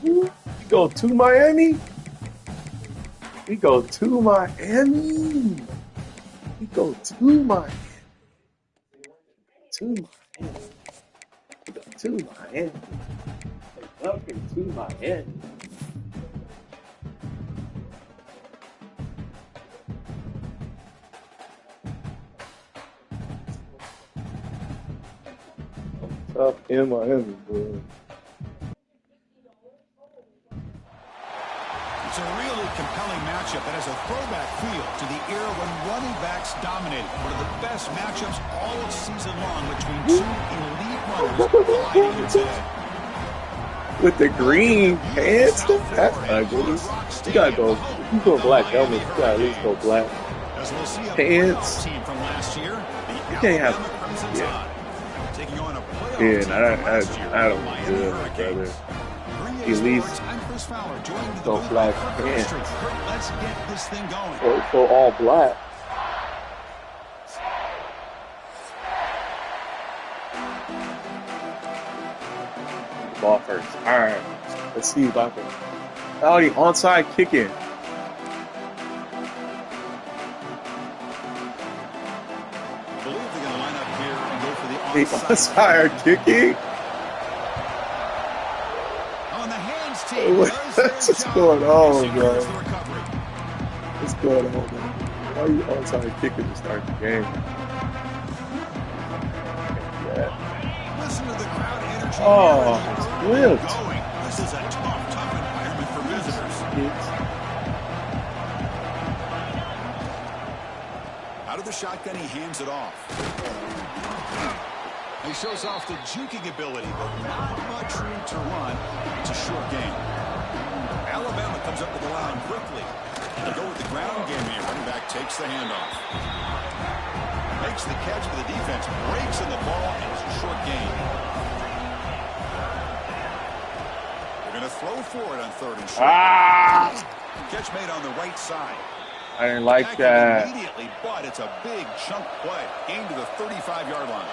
We go to Miami. We go to Miami. We go to Miami. To Miami. We go to Miami. Welcome to Miami. Tough in Miami, bro. It's a really compelling matchup that has a throwback feel to the era when running backs dominated. One of the best matchups all season long between two elite runners fighting head to head. With the green pants, that's ugly. You gotta go. If you go black helmet, you gotta at least go black pants. You can't have. Yeah, I don't do it, brother. At least go black pants. Or go all black. Ball first. Alright. Let's see if I can. Oh, the onside kicking. The onside kicking. What's going on, bro? What's going on, man? Why are you onside kicking to start the game? Oh, flipped. This is a tough environment for visitors. Out of the shotgun, he hands it off. He shows off the juking ability, but not much room to run. It's a short game. Alabama comes up with the line quickly. They go with the ground game here. Running back takes the handoff. Makes the catch for the defense. Breaks in the ball, and it's a short gain. They're going to throw for it on third and short. Catch made on the right side. I didn't like that. Immediately, but it's a big chunk play. Gain to the 35-yard line.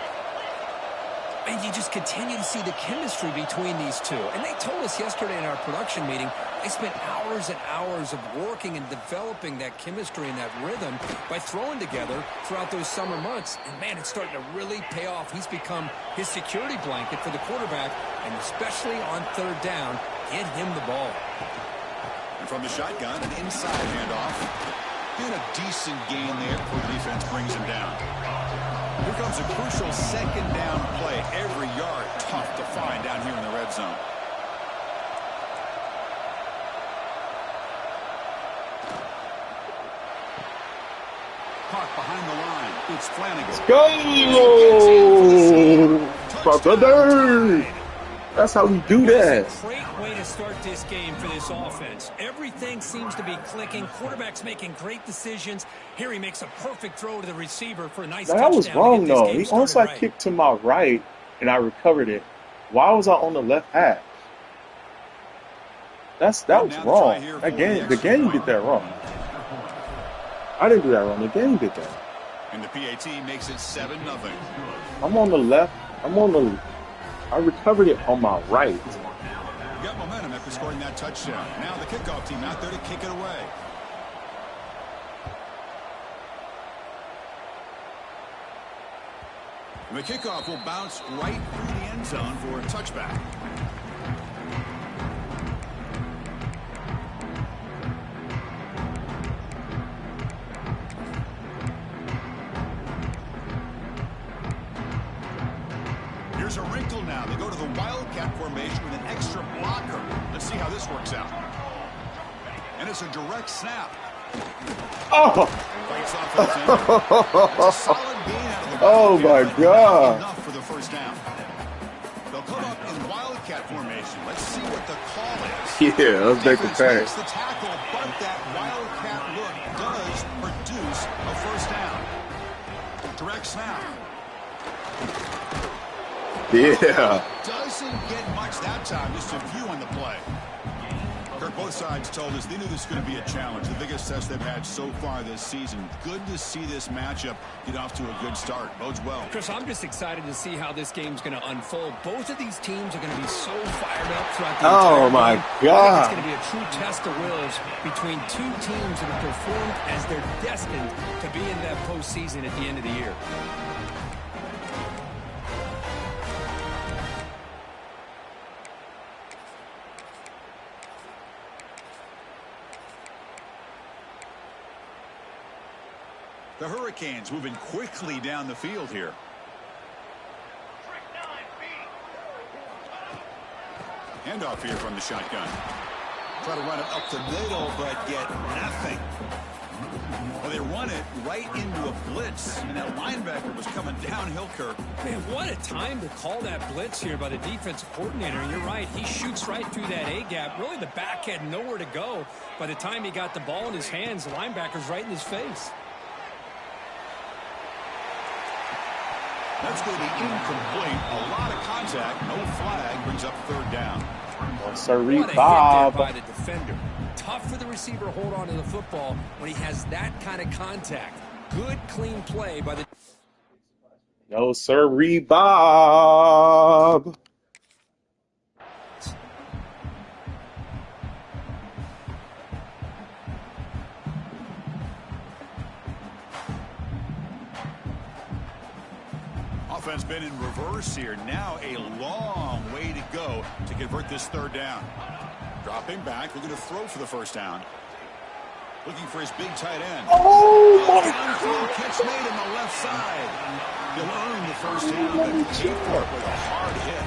And you just continue to see the chemistry between these two. And they told us yesterday in our production meeting, they spent hours and hours of working and developing that chemistry and that rhythm by throwing together throughout those summer months. And, man, it's starting to really pay off. He's become his security blanket for the quarterback, and especially on third down, get him the ball. And from the shotgun, an inside handoff. And a decent gain there before the defense brings him down. Here comes a crucial second down play. Every yard tough to find down here in the red zone. Caught behind the line. It's Flanagan. Let's go! My brother! That's how we do that. Great way to start this game for this offense. Everything seems to be clicking. Quarterback's making great decisions. Here he makes a perfect throw to the receiver for a nice touchdown. That was wrong, though. He onside kicked to my right, and I recovered it. Why was I on the left half? That was wrong. The game did that wrong. I didn't do that wrong. The game did that. And the PAT makes it 7-0. I'm on the left. I recovered it on my right. Got momentum after scoring that touchdown. Now the kickoff team out there to kick it away. The kickoff will bounce right through the end zone for a touchback. Here's a wrinkle now. They go to the Wildcat formation with an extra blocker. Let's see how this works out. And it's a direct snap. Oh! Fights off the center. It's a solid gain out of the Oh my God! Enough for the first down. They'll come up in Wildcat formation. Let's see what the call is. Yeah, let's make the pass. The tackle, but that Wildcat look does produce a first down. Direct snap. Yeah. Doesn't get much that time. Just a few on the play. Kirk, both sides told us they knew this was going to be a challenge. The biggest test they've had so far this season. Good to see this matchup get off to a good start. Bodes well. Chris, I'm just excited to see how this game's going to unfold. Both of these teams are going to be so fired up throughout the entire Oh my game. God. It's going to be a true test of wills between two teams that have performed as they're destined to be in that postseason at the end of the year. The Hurricanes moving quickly down the field here. Handoff here from the shotgun. Try to run it up the middle, but get nothing. Well, they run it right into a blitz, and that linebacker was coming downhill, Kirk. Man, what a time to call that blitz here by the defensive coordinator. And you're right, he shoots right through that A-gap. Really, the back had nowhere to go. By the time he got the ball in his hands, the linebacker's right in his face. That's going to be incomplete. A lot of contact. No flag. Brings up third down. Sorry, What a Bob. hit there by the defender. Tough for the receiver to hold on to the football when he has that kind of contact. Good, clean play by the... No, sorry, Bob. Offense been in reverse here. Now a long way to go to convert this third down. Dropping back, looking to throw for the first down. Looking for his big tight end. Oh my Downfield catch made on the left side. He'll earn the first down, but paid for it with a hard hit.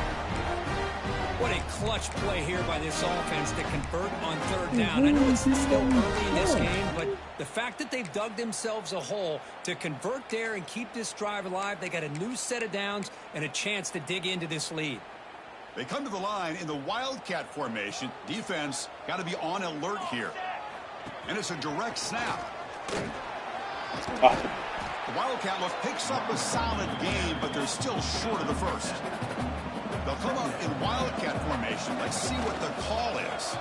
What a clutch play here by this offense to convert on third down. I know it's still early in this game, but the fact that they've dug themselves a hole to convert there and keep this drive alive, they got a new set of downs and a chance to dig into this lead. They come to the line in the Wildcat formation. Defense got to be on alert here. And it's a direct snap. The Wildcat look picks up a solid game, but they're still short of the first. They'll come up in Wildcat formation. Let's see what the call is.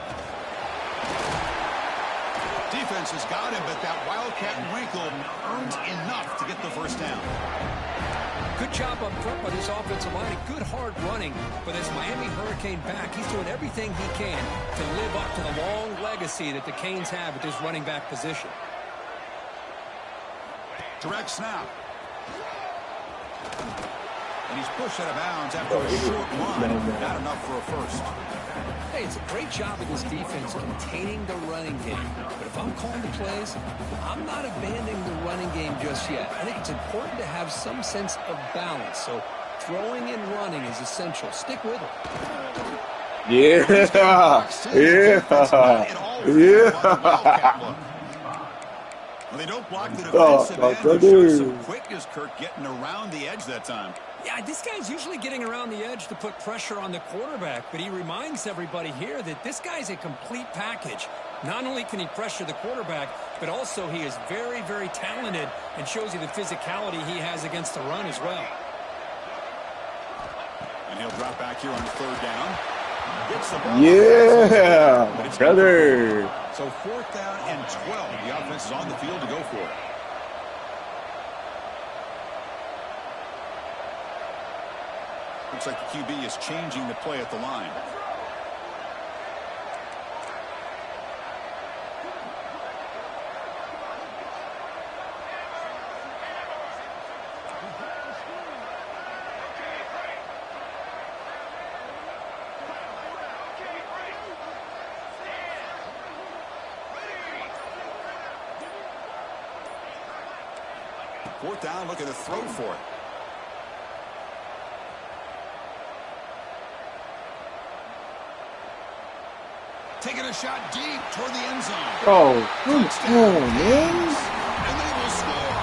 Defense has got him, but that Wildcat wrinkle earns enough to get the first down. Good job up front by this offensive line. Good hard running for this Miami Hurricane back. He's doing everything he can to live up to the long legacy that the Canes have at this running back position. Direct snap. And he's pushed out of bounds after a short run. Not enough for a first. Hey, it's a great job of this defense containing the running game. But if I'm calling the plays, I'm not abandoning the running game just yet. I think it's important to have some sense of balance. So throwing and running is essential. Stick with it. Yeah. Yeah. Yeah. Well, they don't block the defensive end, but shows some quickness, Kirk, getting around the edge that time. Yeah, this guy's usually getting around the edge to put pressure on the quarterback, but he reminds everybody here that this guy's a complete package. Not only can he pressure the quarterback, but also he is very, very talented and shows you the physicality he has against the run as well. And he'll drop back here on third down. Yeah, brother. So 4th down and 12. The offense is on the field to go for it. Looks like the QB is changing the play at the line. Fourth down, looking to throw for it. Taking a shot deep toward the end zone. Oh, come on, man. And they will score.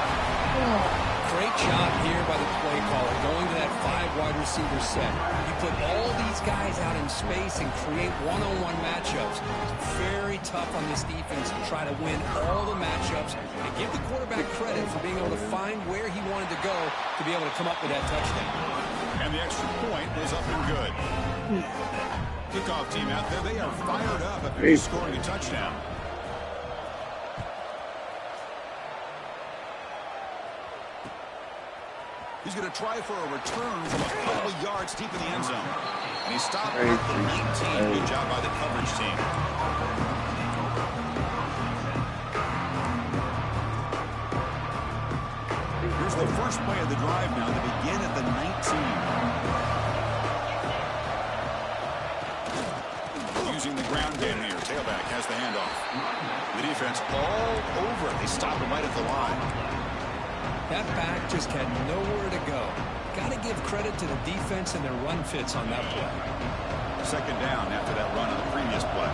Great job here by the play caller, going to that 5 wide receiver set. You put all these guys out in space and create one-on-one matchups. It's very tough on this defense to try to win all the matchups and give the quarterback credit for being able to find where he wanted to go to be able to come up with that touchdown. And the extra point was up and good. Kickoff team out there, they are fired up after scoring a touchdown. He's going to try for a return from a couple of yards deep in the end zone. And he stopped at the 19. Good job by the coverage team. Here's the first play of the drive now to begin at the 19. Using the ground game here. Tailback has the handoff. The defense all over it. They stop him right at the line. That back just had nowhere to go. Got to give credit to the defense and their run fits on that play. Second down after that run on the previous play.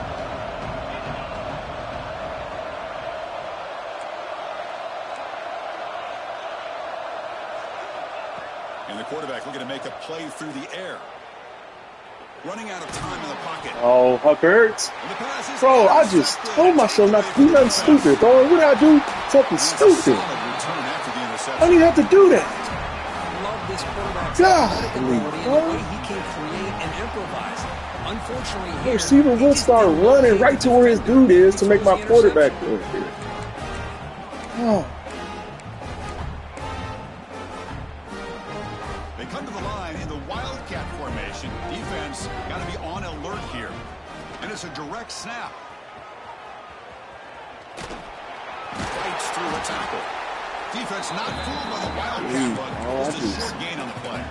And the quarterback looking to make a play through the air. Running out of time in the pocket. Oh, Hubbard. Bro, I just told myself not to do nothing stupid, bro. What did I do? Something stupid. I don't even have to do that. Love this quarterback. God, the way he can create and improvise. Unfortunately, the receiver will start running right to where his dude is to make my quarterback do it. Oh. They come to the line in the Wildcat formation. Defense got to be on alert here. And it's a direct snap. Fights through a tackle. Defense not fooled by the Wildcat, but just a short gain on the play.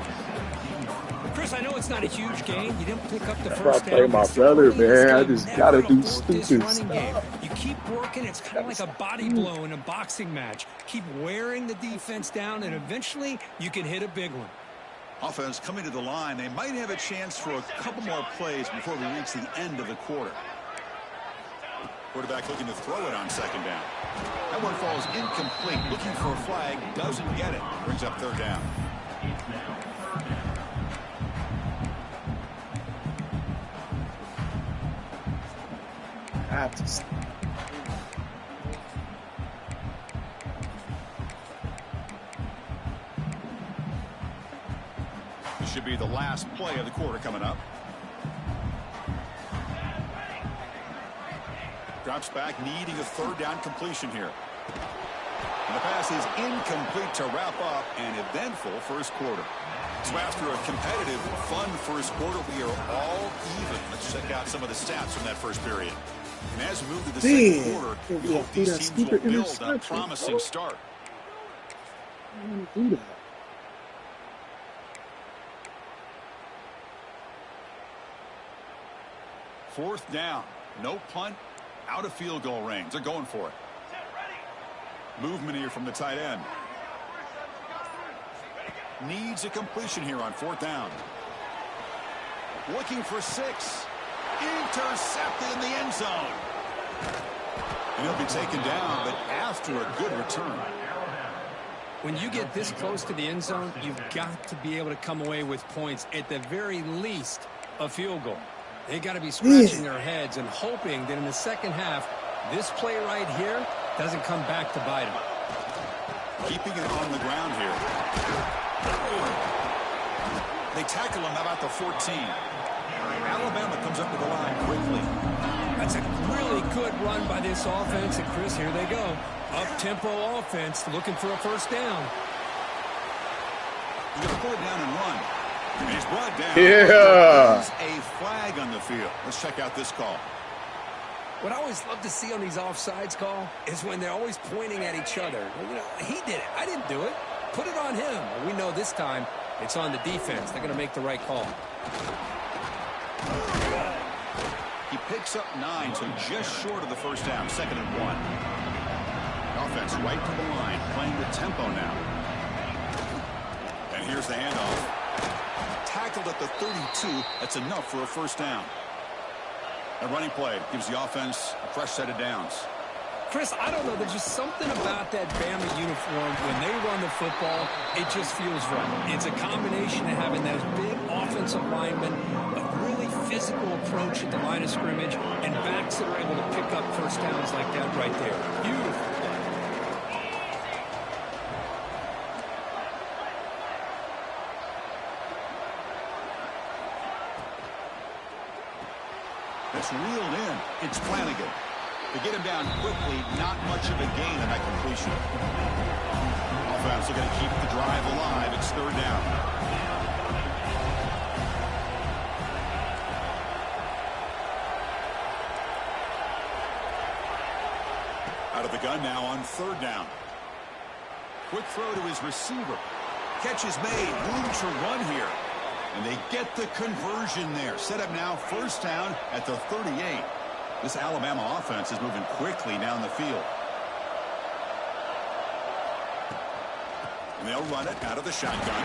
Chris, I know it's not a huge gain. You didn't pick up the I first play down. my brother, man. I just got to do stupid stuff. You keep working. It's kind of like a body blow in a boxing match. Keep wearing the defense down, and eventually you can hit a big one. Offense coming to the line. They might have a chance for a couple more plays before we reach the end of the quarter. Quarterback looking to throw it on second down. That one falls incomplete. Looking for a flag. Doesn't get it. Brings up third down. This should be the last play of the quarter coming up. Drops back, needing a third down completion here. And the pass is incomplete to wrap up an eventful first quarter. So after a competitive, fun first quarter, we are all even. Let's check out some of the stats from that first period. And as we move to the second quarter, we hope these teams will build a promising start. I don't want to do that. 4th down. No punt. Out of field goal range. They're going for it. Movement here from the tight end. Needs a completion here on 4th down. Looking for 6. Intercepted in the end zone. And he'll be taken down, but after a good return. When you get this close to the end zone, you've got to be able to come away with points, at the very least, a field goal. They got to be scratching their heads and hoping that in the second half, this play right here doesn't come back to bite them. Keeping it on the ground here. They tackle him about the 14. Alabama comes up to the line quickly. That's a really good run by this offense. And, Chris, here they go. Up-tempo offense looking for a first down. He's going to pull it down and run. And he's brought down. Yeah. There's a flag on the field. Let's check out this call. What I always love to see on these offsides call is when they're always pointing at each other. You know, he did it. I didn't do it. Put it on him. Well, we know this time it's on the defense. They're going to make the right call. He picks up 9, so just short of the first down. 2nd and 1. Offense right to the line, playing the tempo now. And here's the handoff. Tackled at the 32. That's enough for a first down. A running play gives the offense a fresh set of downs. Chris, I don't know. There's just something about that Bama uniform. When they run the football, it just feels right. It's a combination of having those big offensive linemen, a really physical approach at the line of scrimmage, and backs that are able to pick up first downs like that right there. Beautiful. It's reeled in. It's Flanagan. To get him down quickly, not much of a gain on that completion. Offense are going to keep the drive alive. It's 3rd down. Out of the gun now on 3rd down. Quick throw to his receiver. Catch is made. Room to run here. And they get the conversion there. Set up now 1st down at the 38. This Alabama offense is moving quickly down the field. And they'll run it out of the shotgun.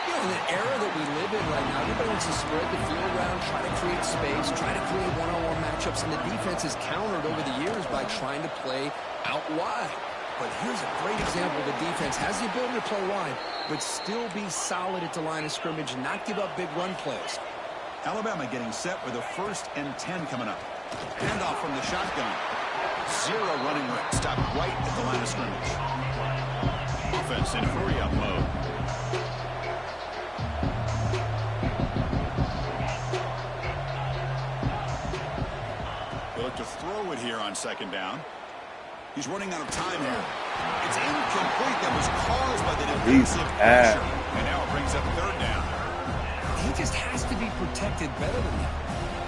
You know, in the era that we live in right now, everybody wants to spread the field around, try to create space, try to create one-on-one matchups, and the defense has countered over the years by trying to play out wide. But here's a great example. The defense has the ability to play wide, but still be solid at the line of scrimmage and not give up big run plays. Alabama getting set with a 1st and 10 coming up. Handoff from the shotgun. 0 running room. Stopped right at the line of scrimmage. Offense in hurry-up mode. They look to throw it here on 2nd down. He's running out of time here. It's incomplete. That was caused by the defensive pressure. And now it brings up 3rd down. He just has to be protected better than that.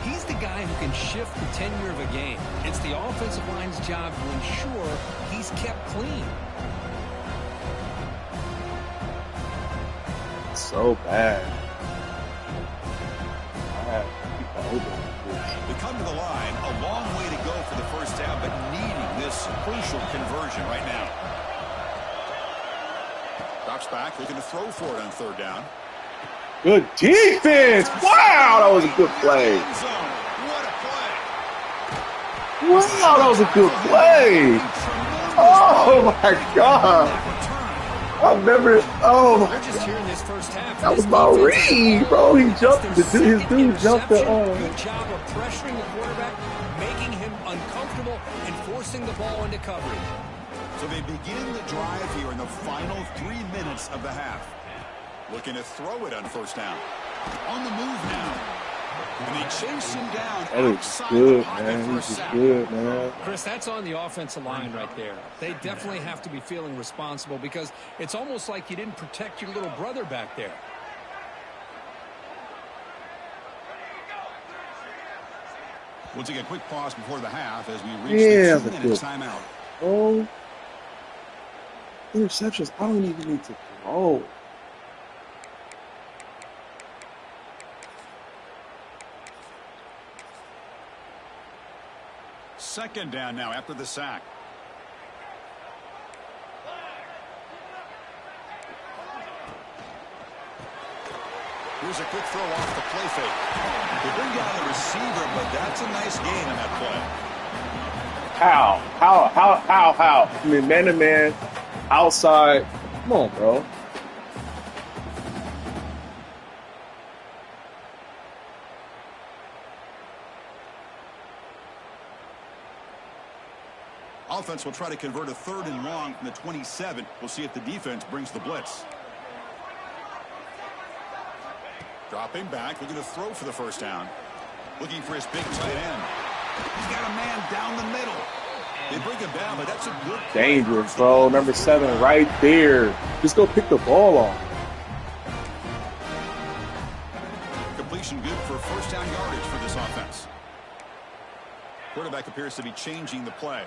He's the guy who can shift the tenure of a game. It's the offensive line's job to ensure he's kept clean. So bad. They come to the line, a long way to go for the first down, but needing this crucial conversion right now. Drops back, looking to throw for it on 3rd down. Good defense! Wow, that was a good play. What a play! Wow, that was a good play. Oh my God! I've never. Oh my We're just hearing this first half. That was my read, bro. He jumped. His dude jumped the. Good job of pressuring the quarterback, making him uncomfortable, and forcing the ball into coverage. So they begin the drive here in the final 3 minutes of the half. Looking to throw it on 1st down. On the move now. And they chase him down. That is good, man. This is good, man. Chris, that's on the offensive line right there. They definitely have to be feeling responsible because it's almost like you didn't protect your little brother back there. We'll take a quick pause before the half as we reach the 2-minute timeout. Oh, interceptions. I don't even need to throw. second down now after the sack. Here's a quick throw off the play fake. They bring down the receiver, but that's a nice gain on that play. How? I mean, man-to-man, outside. Come on, bro. Offense will try to convert a 3rd and long from the 27. We'll see if the defense brings the blitz. Dropping back, looking to throw for the first down. Looking for his big tight end. He's got a man down the middle. They bring him down, but that's a good play. Dangerous, bro. Number 7 right there. Just go pick the ball off. Completion good for first down yardage for this offense. Quarterback appears to be changing the play.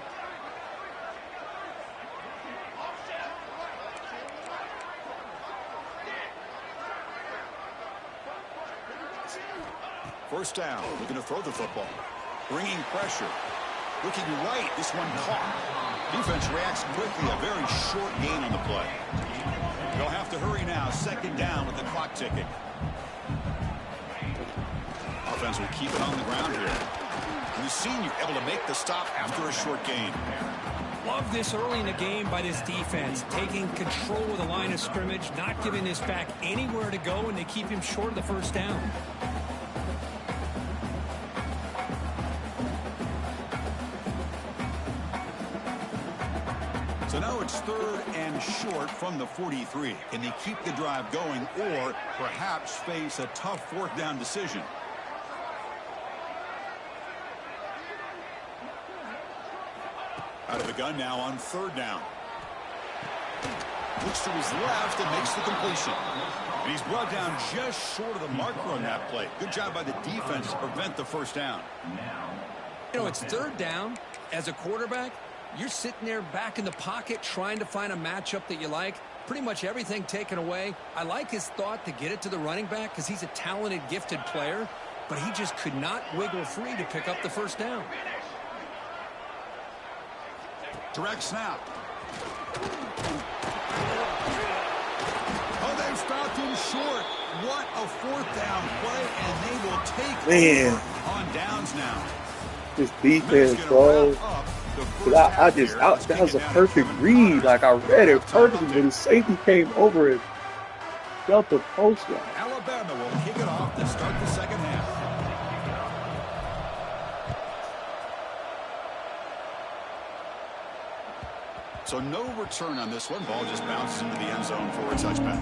First down, looking to throw the football. Bringing pressure. Looking right, this one caught. Defense reacts quickly, a very short gain on the play. They'll have to hurry now, second down with the clock ticking. Offense will keep it on the ground here. We've seen you able to make the stop after a short gain. Love this early in the game by this defense, taking control of the line of scrimmage, not giving this back anywhere to go, and they keep him short of the first down. So now it's 3rd and short from the 43. Can they keep the drive going or perhaps face a tough 4th down decision? Out of the gun now on 3rd down. Looks to his left and makes the completion. And he's brought down just short of the marker on that play. Good job by the defense to prevent the first down. You know, it's 3rd down. As a quarterback, you're sitting there back in the pocket trying to find a matchup that you like. Pretty much everything taken away. I like his thought to get it to the running back because he's a talented, gifted player, but he just could not wiggle free to pick up the first down. Direct snap. Oh, they've stopped him short. What a 4th down play, and they will take over on downs now. This defense, bro. That was a perfect read. Like, I read it perfectly, but his safety came over it. Felt the post line. Alabama will kick it off to start the second half. So no return on this one. Ball just bounces into the end zone for a touchback.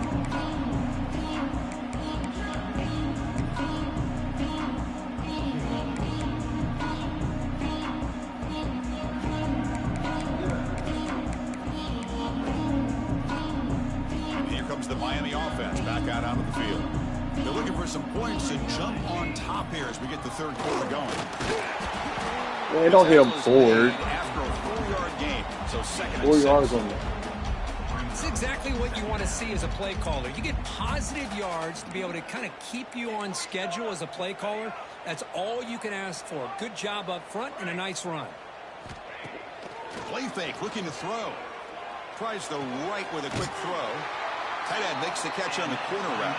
The Miami offense back out onto the field. They're looking for some points to jump on top here as we get the 3rd quarter going. Man, don't hit him forward. After a 4-yard game, so 4 yards on there. It's exactly what you want to see as a play caller. You get positive yards to be able to kind of keep you on schedule as a play caller. That's all you can ask for. Good job up front and a nice run. Play fake, looking to throw. Tries the right with a quick throw. Tight end makes the catch on the corner route.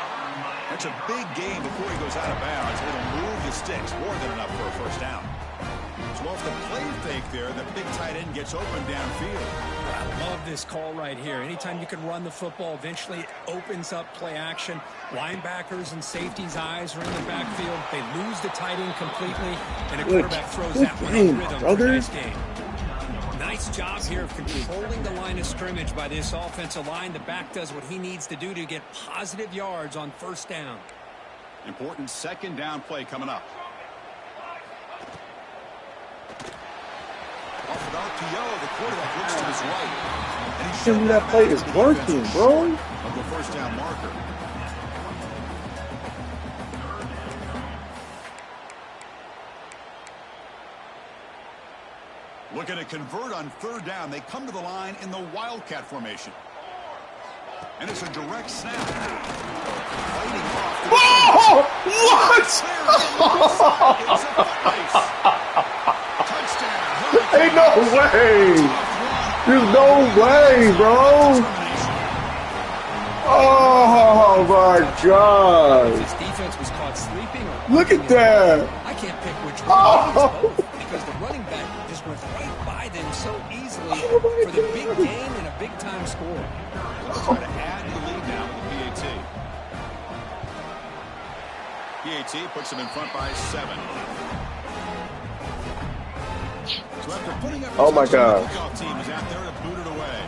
That's a big gain before he goes out of bounds. It'll move the sticks, more than enough for a first down. So off the play fake there, the big tight end gets open downfield. I love this call right here. Anytime you can run the football, eventually it opens up play action. Linebackers and safeties' eyes are in the backfield. They lose the tight end completely, and a quarterback throws that one in rhythm for a nice game. Nice job here of controlling the line of scrimmage by this offensive line. The back does what he needs to do to get positive yards on first down. Important second down play coming up. Off of RPO, the quarterback looks to his right. And he's Dude, that play is working, bro. Of the first down marker. Looking to convert on 3rd down. They come to the line in the Wildcat formation. And it's a direct snap. Fighting off. Oh! What? Touchdown. Ain't no way. There's no way, bro. Oh my God. His defense was caught sleeping. Look at that. I can't pick which one. Oh. Because the running back just went right by them so easily Oh for the big gain and a big-time score. Let's try to add the lead now with the PAT. PAT puts them in front by 7. So after putting up Oh my God. the kickoff team is out there to boot it away.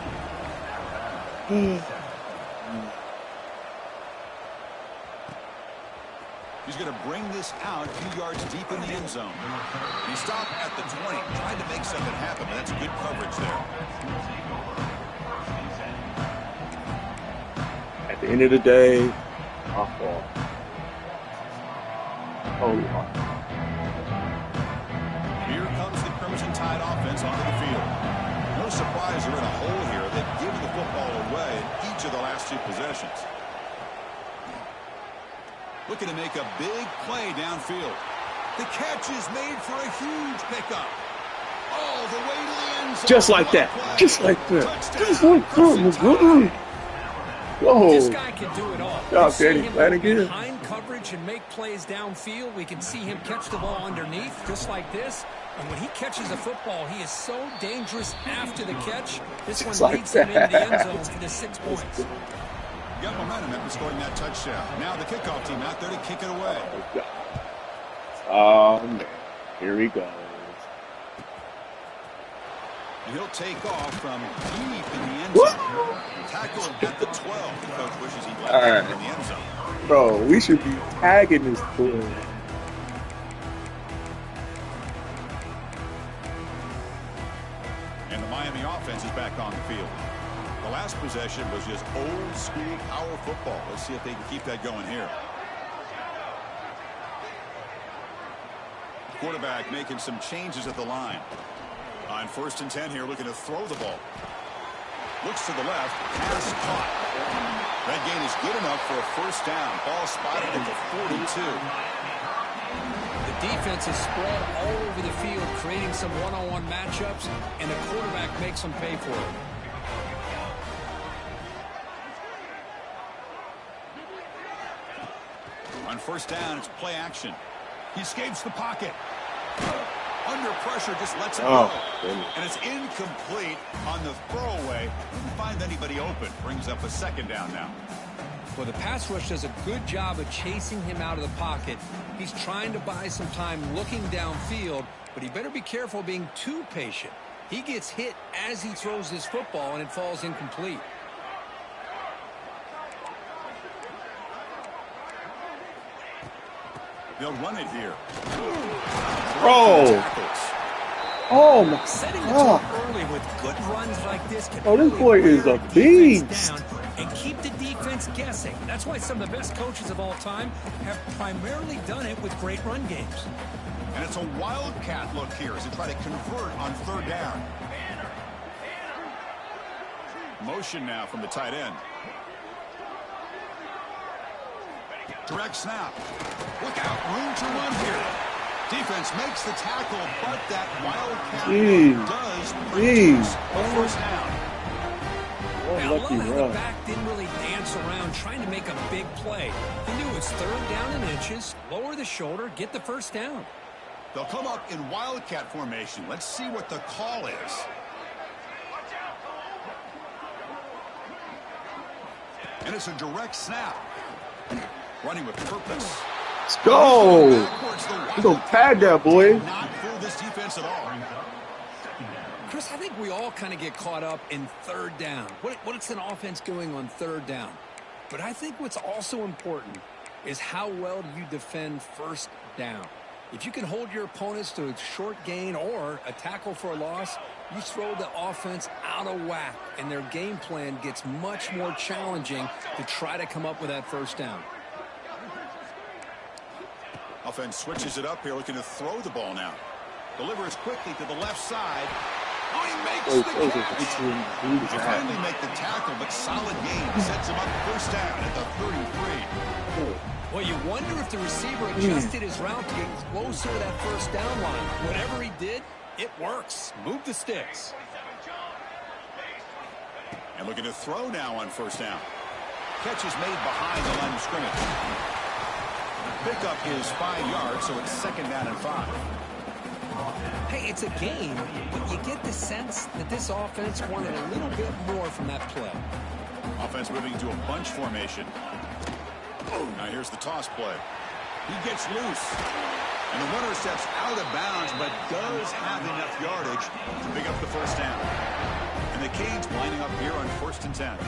He's going to bring this out a few yards deep in the end zone. He stopped at the 20, trying to make something happen, but that's good coverage there. At the end of the day, my fault. Oh, Here comes the Crimson Tide offense onto the field. No surprise they're in a hole here. They've given the football away in each of the last 2 possessions. Looking to make a big play downfield. The catch is made for a huge pickup. Oh, the way to the end zone. just like that. Just like that. Just like that. This Whoa. guy can do it all. Job, We see Danny him Flanagan. behind coverage and make plays downfield. We can see him catch the ball underneath, just like this. And when he catches a football, he is so dangerous after the catch. This Just one like leads him into the end that. zone for the 6 points. Got momentum after scoring that touchdown. Now the kickoff team out there to kick it away. Oh, man. Here he goes. And he'll take off from deep in the end zone. Tackle at the 12. The coach wishes he'd let him in the end zone. Bro, we should be tagging this boy. And the Miami offense is back on the field. The last possession was just old school power football. Let's see if they can keep that going here. Quarterback making some changes at the line. On 1st and 10 here, looking to throw the ball. Looks to the left, pass caught. That gain is good enough for a 1st down. Ball spotted at the 42. The defense is spread all over the field, creating some one-on-one matchups, and the quarterback makes them pay for it. On 1st down, it's play action. He escapes the pocket. Under pressure, just lets it go. Goodness. And it's incomplete on the throwaway. Didn't find anybody open. Brings up a 2nd down now. Well, the pass rush does a good job of chasing him out of the pocket. He's trying to buy some time looking downfield, but he better be careful being too patient. He gets hit as he throws this football, and it falls incomplete. They'll run it here. Bro. Oh, my Setting the God. tone early with good runs like this can Oh, this really boy wear is a the defense beast. down and keep the defense guessing. That's why some of the best coaches of all time have primarily done it with great run games. And it's a wildcat look here as they try to convert on 3rd down. Motion now from the tight end. Direct snap. Look out, room to run here. Defense makes the tackle, but that wildcat does produce a 1st down. Oh, Now, I love lucky how the run. back didn't really dance around trying to make a big play. He knew it's 3rd down in inches, lower the shoulder, get the 1st down. They'll come up in wildcat formation. Let's see what the call is. And it's a direct snap. Running with purpose. Let's go. Backwards, the We're going to tag that boy. not fool this defense at all. Chris, I think we all kind of get caught up in 3rd down. What's an offense doing on 3rd down? But I think what's also important is how well do you defend 1st down. If you can hold your opponents to a short gain or a tackle for a loss, you throw the offense out of whack, and their game plan gets much more challenging to try to come up with that 1st down. Offense switches it up here, looking to throw the ball now. Delivers quickly to the left side. Oh, he makes the catch. They finally make the tackle, but solid gain sets him up 1st down at the 33. Well, you wonder if the receiver adjusted his route to get closer to that 1st down line. Whatever he did, It works. Move the sticks. And looking to throw now on first down. Catch is made behind the line of scrimmage. Pickup is 5 yards, so it's second down and 5. Hey, it's a game, but you get the sense that this offense wanted a little bit more from that play. Offense moving to a bunch formation. Now here's the toss play. He gets loose. And the runner steps out of bounds, but does have enough yardage to pick up the first down. And the Canes lining up here on 1st and 10.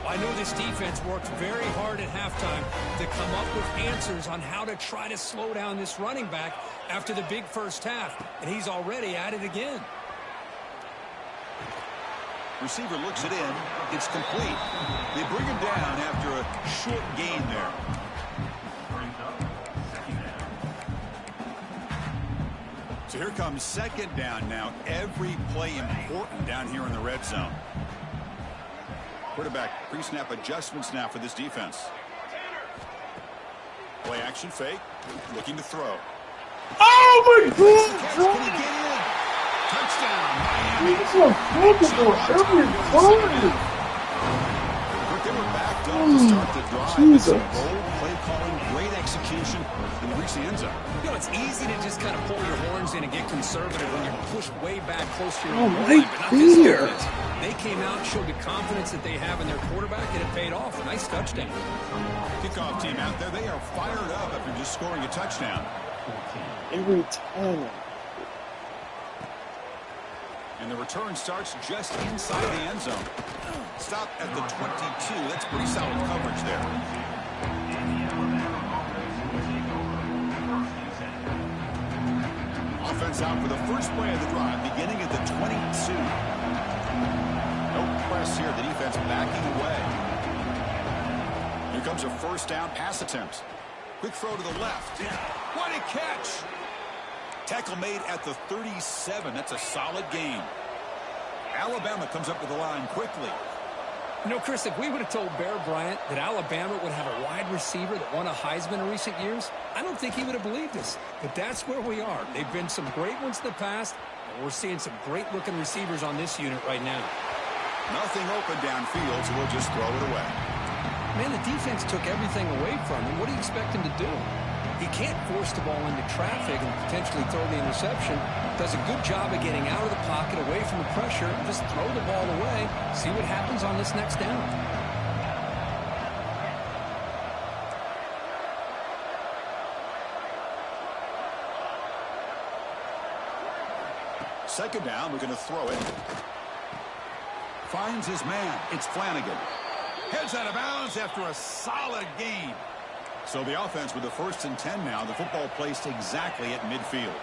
I know this defense worked very hard at halftime to come up with answers on how to try to slow down this running back after the big first half, and he's already at it again. Receiver looks it in. It's complete. They bring him down after a short gain there. So here comes second down now. Every play important down here in the red zone. Quarterback pre-snap adjustments now for this defense. Play action fake. Looking to throw. Oh my God! Can he get in? Touchdown, Miami. He's uncomfortable every time. But they were backed up to start the drive. It's a bold play calling, great execution, and they reach the end zone. You know, it's easy to just kind of pull your horns in and get conservative when you're pushed way back close to your Oh, own right line, but not this there. defense. They came out and showed the confidence that they have in their quarterback, and it paid off. A nice touchdown. Kickoff team out there. They are fired up after just scoring a touchdown. Every time. And the return starts just inside the end zone. Stop at the 22. That's pretty solid coverage there. Offense out for the first play of the drive, beginning at the 22. No press here. The defense backing away. Here comes a first down pass attempt. Quick throw to the left. What a catch! Tackle made at the 37. That's a solid gain. Alabama comes up with the line quickly. You know, Chris, if we would have told Bear Bryant that Alabama would have a wide receiver that won a Heisman in recent years, I don't think he would have believed us. But that's where we are. They've been some great ones in the past, and we're seeing some great-looking receivers on this unit right now. Nothing open downfield, so we'll just throw it away. Man, the defense took everything away from him. What do you expect him to do? He can't force the ball into traffic and potentially throw the interception. Does a good job of getting out of the pocket, away from the pressure, and just throw the ball away. See what happens on this next down. Second down, we're going to throw it. Finds his man. It's Flanagan. Heads out of bounds after a solid gain. So the offense with the 1st and 10 now. The football placed exactly at midfield.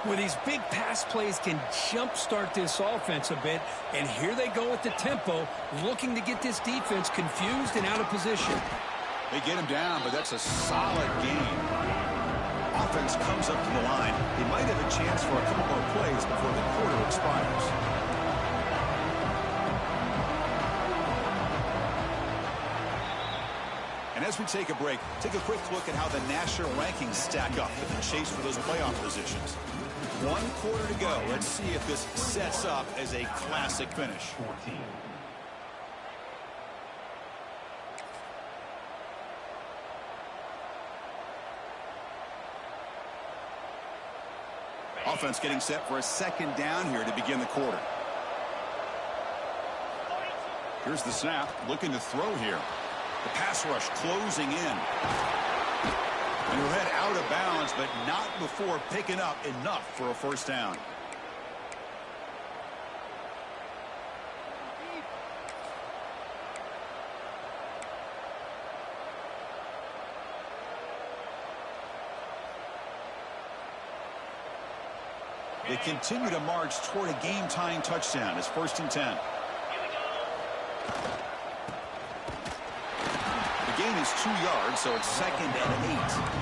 Where these big pass plays can jumpstart this offense a bit. And here they go with the tempo, looking to get this defense confused and out of position. They get him down, but that's a solid gain. Offense comes up to the line. They might have a chance for a couple more plays before the quarter expires. And as we take a break, take a quick look at how the national rankings stack up in the chase for those playoff positions. 1 quarter to go. Let's see if this sets up as a classic finish. 14. Offense getting set for a second down here to begin the quarter. Here's the snap, looking to throw here. The pass rush closing in. And he'll head out of bounds, but not before picking up enough for a first down. They continue to march toward a game-tying touchdown. It's 1st and 10. The gain is 2 yards, so it's 2nd and 8.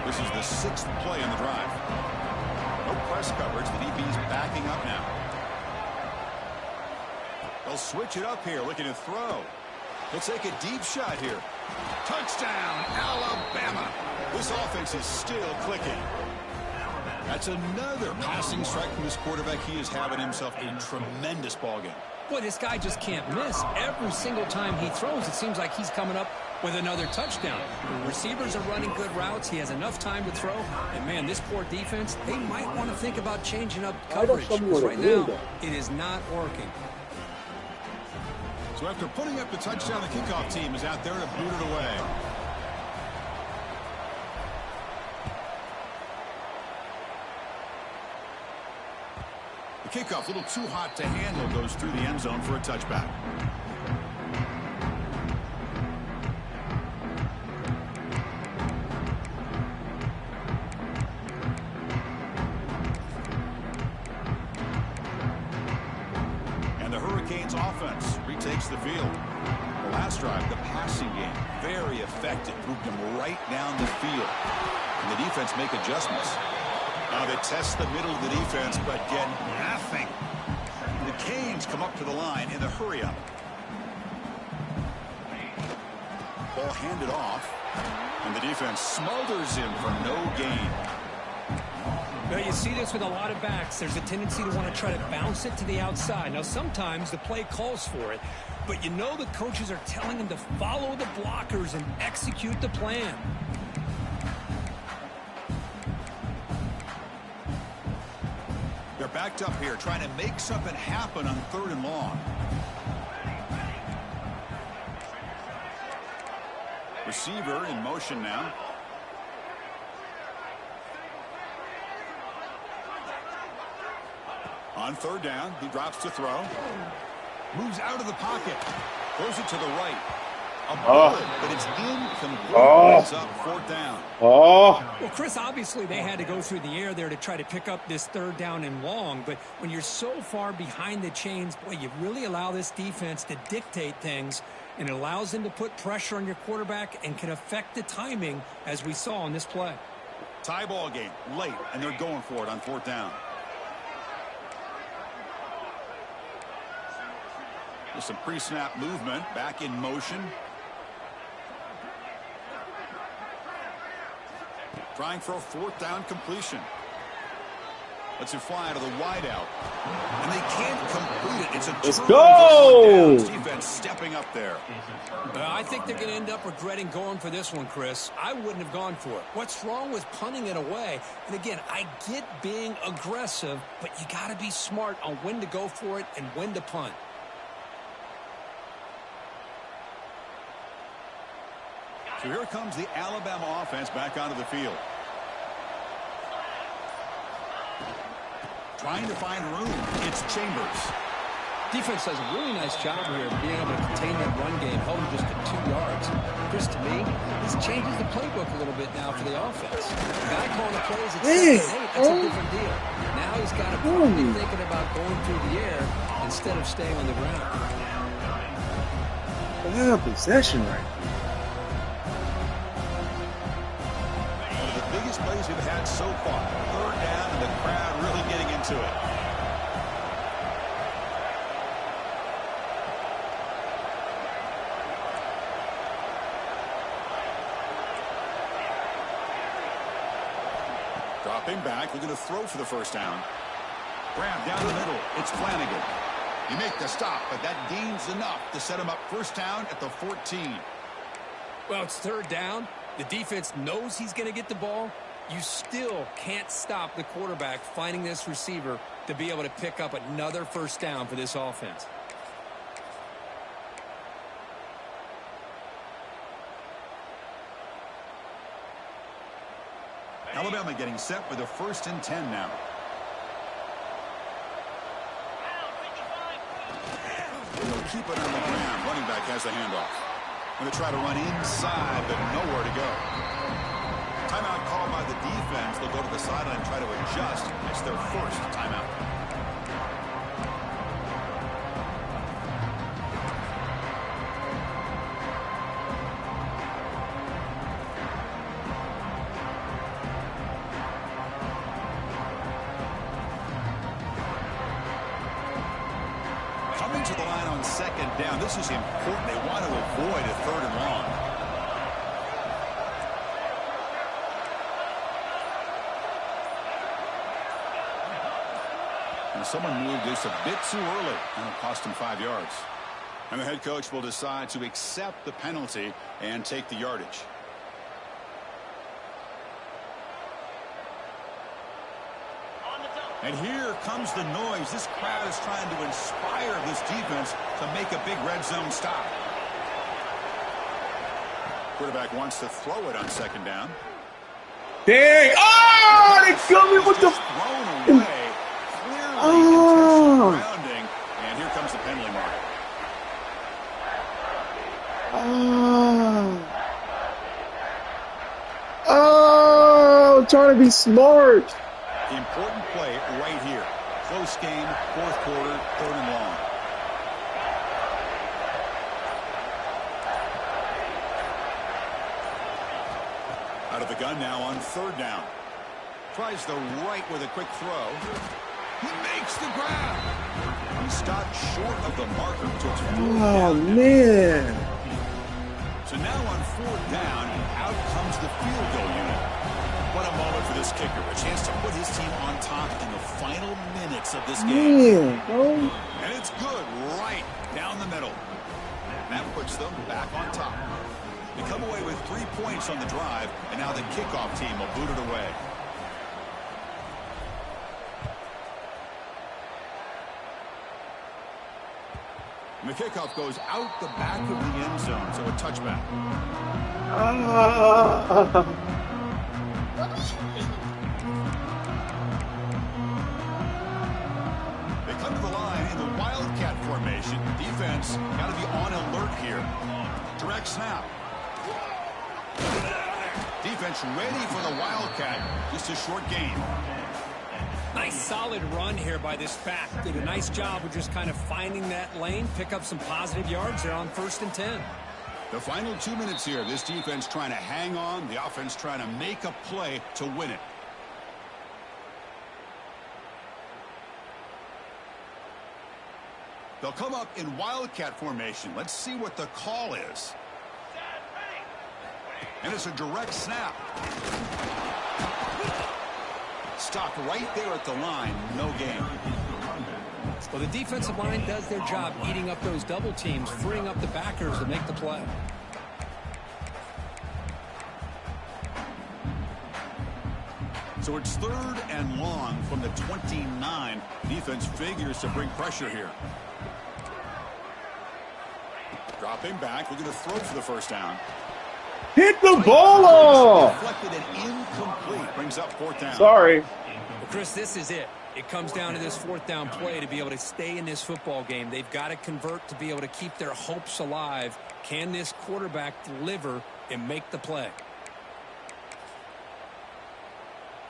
This is the sixth play in the drive. No press coverage. The DB's backing up now. They'll switch it up here, looking to throw. He'll take a deep shot here. Touchdown, Alabama. This offense is still clicking. That's another passing strike from this quarterback. He is having himself a tremendous ballgame. Boy, this guy just can't miss. Every single time he throws, it seems like he's coming up with another touchdown. The receivers are running good routes. He has enough time to throw. And, man, this poor defense, they might want to think about changing up coverage. Because right now, it is not working. So after putting up the touchdown, the kickoff team is out there to boot it away. The kickoff, a little too hot to handle, goes through the end zone for a touchback. And the Hurricanes offense retakes the field. The last drive, the passing game, very effective. Moved them right down the field. And the defense make adjustments. Now they test the middle of the defense, but get nothing. The Canes come up to the line in the hurry-up. Ball handed off, and the defense smothers him for no gain. Well, you see this with a lot of backs. There's a tendency to want to try to bounce it to the outside. Now, sometimes the play calls for it, but you know the coaches are telling them to follow the blockers and execute the plan. They're backed up here, trying to make something happen on 3rd and long. Receiver in motion now. On 3rd down, he drops to throw. Moves out of the pocket. Throws it to the right. A bullet, but it's incomplete. It's up 4th down. Well, Chris, obviously they had to go through the air there to try to pick up this 3rd down and long, but when you're so far behind the chains, boy, you really allow this defense to dictate things, and it allows them to put pressure on your quarterback and can affect the timing, as we saw in this play. Tie ball game, late, and they're going for it on 4th down. With some pre-snap movement, back in motion. Trying for a 4th down completion. Lets it fly out of the wideout. And they can't complete it. It's a Let's go! Defense stepping up there. I think they're going to end up regretting going for this one, Chris. I wouldn't have gone for it. What's wrong with punting it away? And again, I get being aggressive, but you got to be smart on when to go for it and when to punt. So here comes the Alabama offense back onto the field. Trying to find room. It's Chambers. Defense does a really nice job here of being able to contain that run game, held him just to 2 yards. Chris, to me, this changes the playbook a little bit now for the offense. The guy calling the plays at 7-8, that's a different deal. Now he's got to probably thinking about going through the air instead of staying on the ground. Possession right now. Biggest plays we've had so far. 3rd down, and the crowd really getting into it. Dropping back, looking to throw for the 1st down. Grab down the middle. It's Flanagan. You make the stop, but that gains enough to set him up 1st down at the 14. Well, it's 3rd down. The defense knows he's going to get the ball. You still can't stop the quarterback finding this receiver to be able to pick up another 1st down for this offense. Alabama getting set for the 1st and 10 now. They'll keep it on the ground. Running back has the handoff. Going to try to run inside, but nowhere to go. Timeout called by the defense. They'll go to the sideline and try to adjust. It's their 1st timeout. second down. This is important. They want to avoid a 3rd and long. And someone moved this a bit too early, and it cost him 5 yards. And the head coach will decide to accept the penalty and take the yardage. And here comes the noise. This crowd is trying to inspire this defense to make a big red zone stop. Quarterback wants to throw it on 2nd down. Dang! Oh, they killed me with the thrown away. Clearly intentional grounding. And here comes the penalty mark. Oh, trying to be smart. Important play right here. Close game, 4th quarter, 3rd and long. Out of the gun now on 3rd down. Tries the right with a quick throw. He makes the grab. He stopped short of the marker. Oh, man. So now on 4th down, out comes the field goal unit. What a moment for this kicker. A chance to put his team on top in the final minutes of this game. Yeah, bro. And it's good right down the middle. That puts them back on top. They come away with 3 points on the drive, and now the kickoff team will boot it away. And the kickoff goes out the back of the end zone, so a touchback. They come to the line in the Wildcat formation. Defense got to be on alert here. Direct snap. Defense ready for the Wildcat. Just a short gain. Nice solid run here by this back. Did a nice job of just kind of finding that lane, pick up some positive yards there on 1st and 10. The final 2 minutes here. This defense trying to hang on. The offense trying to make a play to win it. They'll come up in Wildcat formation. Let's see what the call is. And it's a direct snap. Stopped right there at the line. No gain. Well, the defensive line does their job eating up those double teams, freeing up the backers to make the play. So it's 3rd and long from the 29. Defense figures to bring pressure here. Dropping back, looking to throw for the 1st down. Hit the ball off. Deflected and incomplete. Brings up 4th down. Sorry. Well, Chris, this is it. It comes down to this 4th down play to be able to stay in this football game. They've got to convert to be able to keep their hopes alive. Can this quarterback deliver and make the play?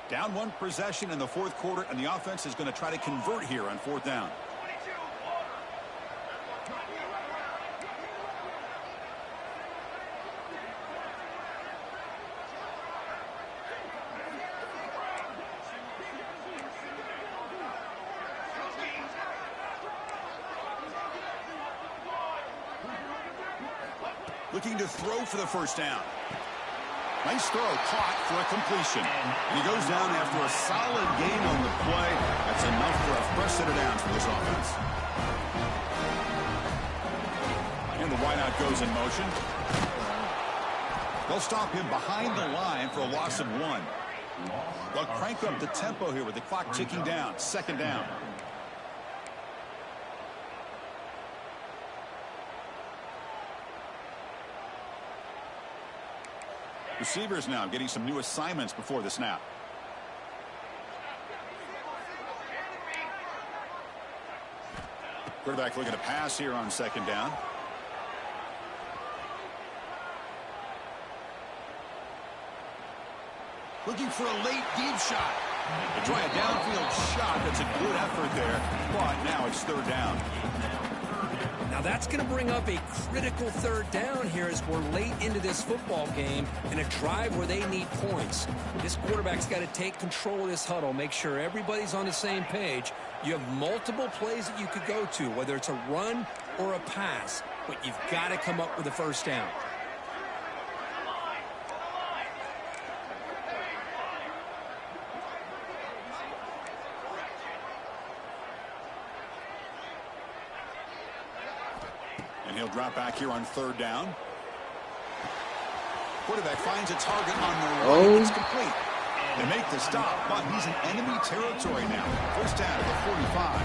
Down 1 possession in the 4th quarter, and the offense is going to try to convert here on 4th down. Looking to throw for the 1st down. Nice throw, caught for a completion. And he goes down after a solid gain on the play. That's enough for a fresh set of downs for this offense. And the wideout goes in motion. They'll stop him behind the line for a loss of 1. They'll crank up the tempo here with the clock ticking down. 2nd down. Receivers now getting some new assignments before the snap. Quarterback looking to pass here on 2nd down. Looking for a late deep shot. They try a downfield shot. That's a good effort there. But now it's 3rd down. Now that's going to bring up a critical 3rd down here as we're late into this football game in a drive where they need points. This quarterback's got to take control of this huddle, make sure everybody's on the same page. You have multiple plays that you could go to, whether it's a run or a pass, but you've got to come up with a first down. And he'll drop back here on third down. Quarterback finds a target on the right. It's complete. They make the stop, but he's in enemy territory now. First down at the 45.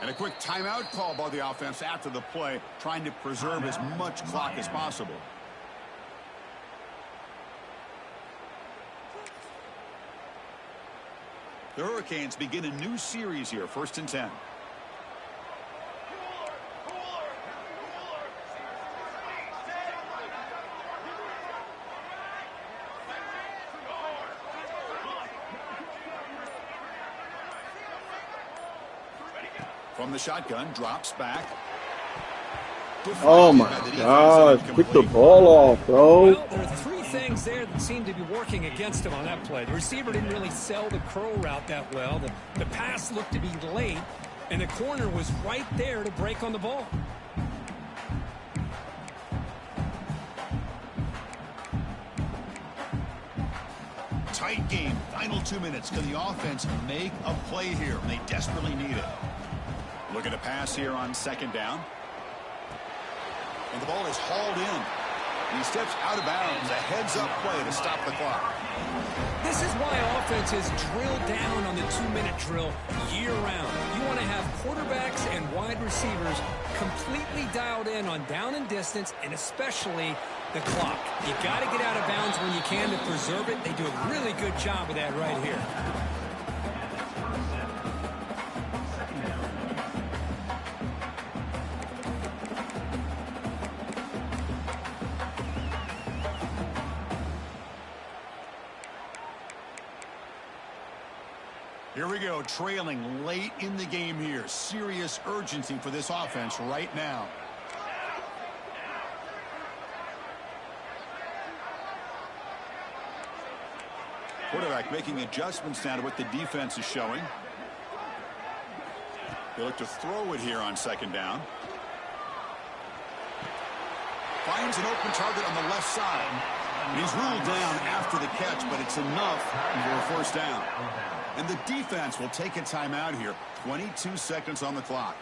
And a quick timeout call by the offense after the play, trying to preserve as much clock as possible. The Hurricanes begin a new series here, 1st and 10. From the shotgun, drops back. Oh my God, pick the ball off, bro. Well, there are three things there that seem to be working against him on that play. The receiver didn't really sell the curl route that well. The pass looked to be late, and the corner was right there to break on the ball. Tight game, final 2 minutes. Can the offense make a play here? They desperately need it. Look at a pass here on 2nd down. And the ball is hauled in. He steps out of bounds. A heads-up play to stop the clock. This is why offenses drill down on the 2-minute drill year-round. You want to have quarterbacks and wide receivers completely dialed in on down and distance, and especially the clock. You got to get out of bounds when you can to preserve it. They do a really good job of that right here. Here we go, trailing late in the game here. Serious urgency for this offense right now. Quarterback making adjustments now to what the defense is showing. They look to throw it here on 2nd down. Finds an open target on the left side. And he's ruled down after the catch, but it's enough for a 1st down. And the defense will take a timeout here. 22 seconds on the clock.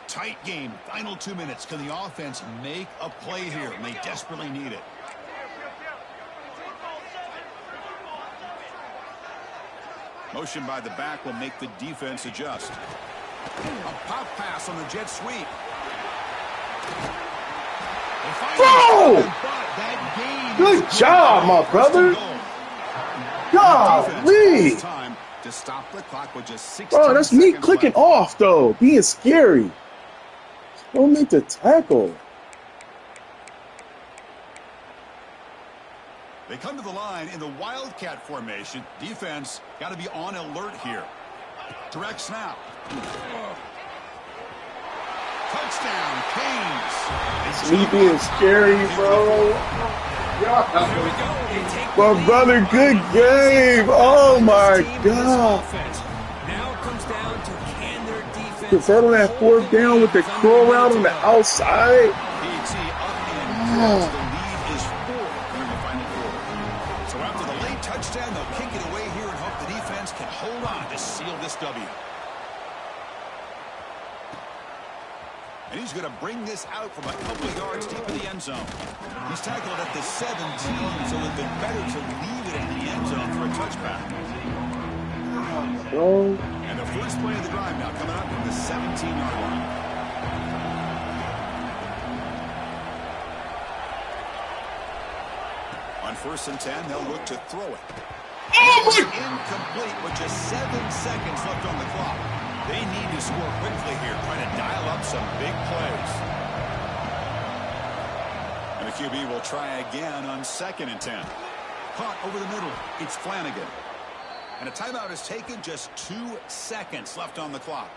Tight game, final 2 minutes. Can the offense make a play here? And they desperately need it. Motion by the back will make the defense adjust. A pop pass on the jet sweep. Bro! Good job, my brother. Golly. To stop the clock with just 16 Bro, that's me clicking left. off, though. Being scary. Don't make the tackle. They come to the line in the Wildcat formation. Defense got to be on alert here. Direct snap. Touchdown, Canes. Me being scary, bro. My brother, good game. Oh my God. Now it comes down to can their defense Convert on that 4th down with the curl route on the outside. PHC up and the lead is 4 here in the final quarter. So after the late touchdown, they'll kick it away here and hope the defense can hold on to seal this W. And he's going to bring this out from a couple of yards deep in the end zone. He's tackled at the 17, so it would have been better to leave it in the end zone for a touchback. Bro. And the first play of the drive now coming up from the 17-yard line. On 1st and 10, they'll look to throw it. Incomplete with just 7 seconds left on the clock. They need to score quickly here, trying to dial up some big plays. And the QB will try again on 2nd and 10. Caught over the middle. It's Flanagan. And a timeout is taken, just 2 seconds left on the clock.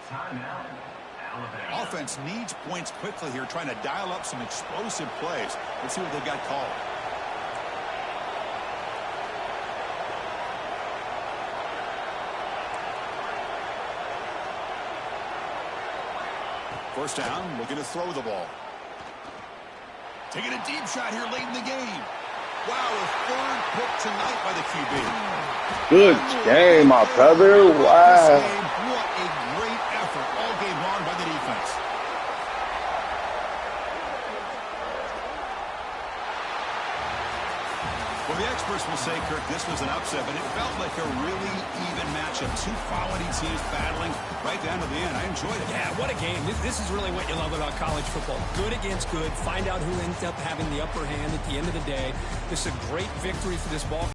Offense needs points quickly here, trying to dial up some explosive plays. Let's see what they've got called. First down, looking to throw the ball. Taking a deep shot here late in the game. Wow, a third pick tonight by the QB. Good game, my brother. Wow. What a great effort all game long by the defense. Well, the experts will say, Kirk, this was an upset, but it felt like a really even matchup. Two quality teams battling right down to the end. I enjoyed it. Yeah, what a game. This is really what you love about college football. Good against good. Find out who ends up having the upper hand at the end of the day. This is a great victory for this ball.